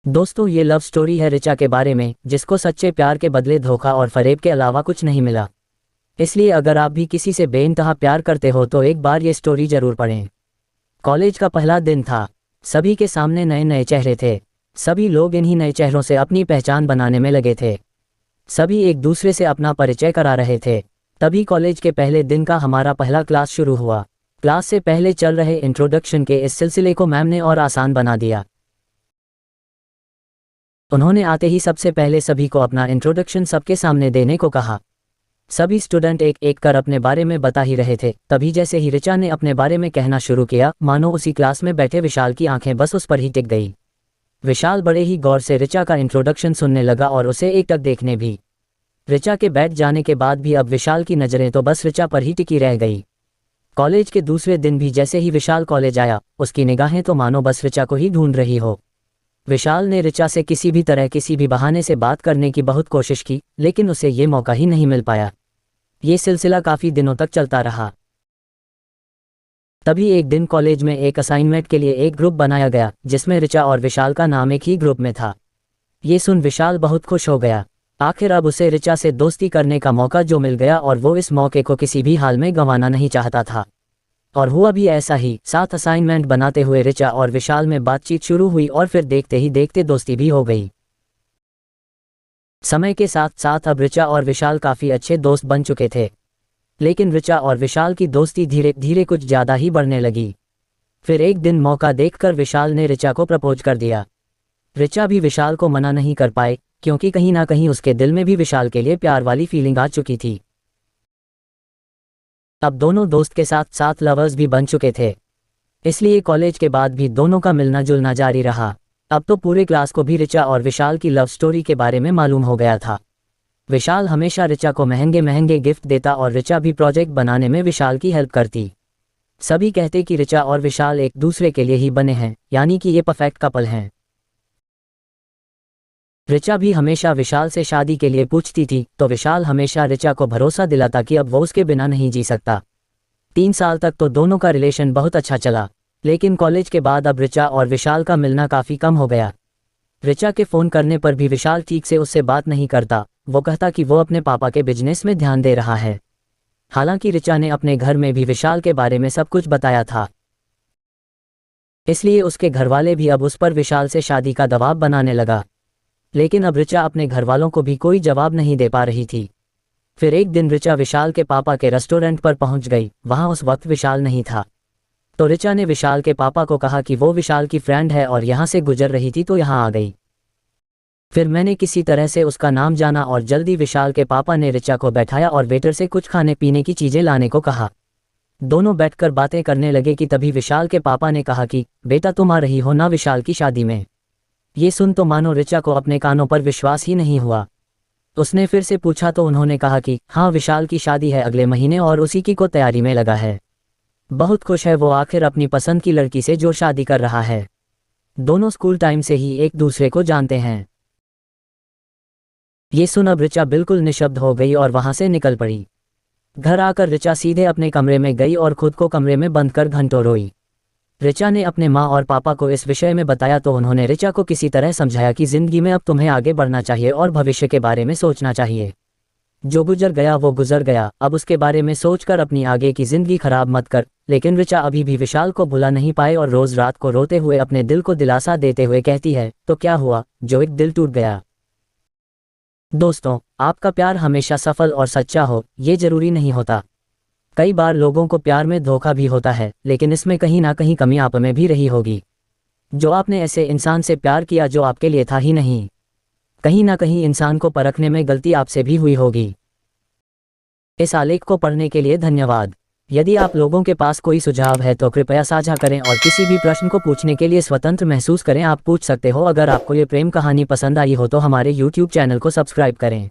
दोस्तों, ये love story है रिचा के बारे में, जिसको सच्चे प्यार के बदले धोखा और फरेब के अलावा कुछ नहीं मिला। इसलिए अगर आप भी किसी से बेइंतहा प्यार करते हो तो एक बार ये स्टोरी जरूर पढ़ें। कॉलेज का पहला दिन था। सभी के सामने नए नए चेहरे थे। सभी लोग इन्हीं नए चेहरों से अपनी पहचान बनाने में लगे थे। सभी एक दूसरे से अपना परिचय करा रहे थे। तभी कॉलेज के पहले दिन का हमारा पहला क्लास शुरू हुआ। क्लास से पहले चल रहे इंट्रोडक्शन के इस सिलसिले को मैम ने और आसान बना दिया। उन्होंने आते ही सबसे पहले सभी को अपना इंट्रोडक्शन सबके सामने देने को कहा। सभी स्टूडेंट एक एक कर अपने बारे में बता ही रहे थे। तभी जैसे ही रिचा ने अपने बारे में कहना शुरू किया, मानो उसी क्लास में बैठे विशाल की आंखें बस उस पर ही टिक गई। विशाल बड़े ही गौर से रिचा का इंट्रोडक्शन सुनने लगा और उसे एकटक देखने भी। रिचा के बैठ जाने के बाद भी अब विशाल की नज़रें तो बस रिचा पर ही टिकी रह गई। कॉलेज के दूसरे दिन भी जैसे ही विशाल कॉलेज आया, उसकी निगाहें तो मानो बस रिचा को ही ढूंढ रही हो। विशाल ने रिचा से किसी भी तरह किसी भी बहाने से बात करने की बहुत कोशिश की, लेकिन उसे ये मौका ही नहीं मिल पाया। ये सिलसिला काफ़ी दिनों तक चलता रहा। तभी एक दिन कॉलेज में एक असाइनमेंट के लिए एक ग्रुप बनाया गया, जिसमें रिचा और विशाल का नाम एक ही ग्रुप में था। ये सुन विशाल बहुत खुश हो गया। आखिर अब उसे रिचा से दोस्ती करने का मौका जो मिल गया और वो इस मौके को किसी भी हाल में गंवाना नहीं चाहता था। और हुआ भी ऐसा ही। साथ असाइनमेंट बनाते हुए रिचा और विशाल में बातचीत शुरू हुई और फिर देखते ही देखते दोस्ती भी हो गई। समय के साथ साथ अब रिचा और विशाल काफ़ी अच्छे दोस्त बन चुके थे। लेकिन रिचा और विशाल की दोस्ती धीरे धीरे कुछ ज़्यादा ही बढ़ने लगी। फिर एक दिन मौका देखकर विशाल ने रिचा को प्रपोज कर दिया। रिचा भी विशाल को मना नहीं कर पाए, क्योंकि कहीं ना कहीं उसके दिल में भी विशाल के लिए प्यार वाली फीलिंग आ चुकी थी। अब दोनों दोस्त के साथ साथ लवर्स भी बन चुके थे। इसलिए कॉलेज के बाद भी दोनों का मिलना जुलना जारी रहा। अब तो पूरे क्लास को भी रिचा और विशाल की लव स्टोरी के बारे में मालूम हो गया था। विशाल हमेशा रिचा को महंगे महंगे गिफ्ट देता और रिचा भी प्रोजेक्ट बनाने में विशाल की हेल्प करती। सभी कहते कि रिचा और विशाल एक दूसरे के लिए ही बने हैं, यानी कि ये परफेक्ट कपल हैं। रिचा भी हमेशा विशाल से शादी के लिए पूछती थी, तो विशाल हमेशा रिचा को भरोसा दिलाता कि अब वो उसके बिना नहीं जी सकता। 3 साल तक तो दोनों का रिलेशन बहुत अच्छा चला, लेकिन कॉलेज के बाद अब रिचा और विशाल का मिलना काफ़ी कम हो गया। रिचा के फ़ोन करने पर भी विशाल ठीक से उससे बात नहीं करता। वो कहता कि वो अपने पापा के बिजनेस में ध्यान दे रहा है। हालांकि रिचा ने अपने घर में भी विशाल के बारे में सब कुछ बताया था। इसलिए उसके घरवाले भी अब उस पर विशाल से शादी का दबाव बनाने लगा। लेकिन अब रिचा अपने घरवालों को भी कोई जवाब नहीं दे पा रही थी। फिर एक दिन रिचा विशाल के पापा के रेस्टोरेंट पर पहुंच गई। वहां उस वक्त विशाल नहीं था। तो रिचा ने विशाल के पापा को कहा कि वो विशाल की फ्रेंड है और यहाँ से गुजर रही थी तो यहाँ आ गई। फिर मैंने किसी तरह से उसका नाम जाना और जल्दी विशाल के पापा ने रिचा को बैठाया और वेटर से कुछ खाने पीने की चीज़ें लाने को कहा। दोनों बैठकर बातें करने लगे कि तभी विशाल के पापा ने कहा कि बेटा, तुम आ रही हो ना विशाल की शादी में। ये सुन तो मानो रिचा को अपने कानों पर विश्वास ही नहीं हुआ। उसने फिर से पूछा तो उन्होंने कहा कि हाँ, विशाल की शादी है अगले महीने और उसी की को तैयारी में लगा है। बहुत खुश है वो आखिर अपनी पसंद की लड़की से जो शादी कर रहा है। दोनों स्कूल टाइम से ही एक दूसरे को जानते हैं। ये सुन अब रिचा बिल्कुल निशब्द हो गई और वहां से निकल पड़ी। घर आकर रिचा सीधे अपने कमरे में गई और खुद को कमरे में बंद कर घंटों रोई। रिचा ने अपने माँ और पापा को इस विषय में बताया तो उन्होंने रिचा को किसी तरह समझाया कि ज़िंदगी में अब तुम्हें आगे बढ़ना चाहिए और भविष्य के बारे में सोचना चाहिए। जो गुजर गया वो गुजर गया, अब उसके बारे में सोचकर अपनी आगे की ज़िंदगी खराब मत कर। लेकिन रिचा अभी भी विशाल को भुला नहीं पाए और रोज़ रात को रोते हुए अपने दिल को दिलासा देते हुए कहती है, तो क्या हुआ जो एक दिल टूट गया। दोस्तों, आपका प्यार हमेशा सफल और सच्चा हो, ये ज़रूरी नहीं होता। कई बार लोगों को प्यार में धोखा भी होता है, लेकिन इसमें कहीं ना कहीं कमी आप में भी रही होगी। जो आपने ऐसे इंसान से प्यार किया जो आपके लिए था ही नहीं। कहीं ना कहीं इंसान को परखने में गलती आपसे भी हुई होगी। इस आलेख को पढ़ने के लिए धन्यवाद। यदि आप लोगों के पास कोई सुझाव है तो कृपया साझा करें और किसी भी प्रश्न को पूछने के लिए स्वतंत्र महसूस करें। आप पूछ सकते हो। अगर आपको ये प्रेम कहानी पसंद आई हो तो हमारे YouTube चैनल को सब्सक्राइब करें।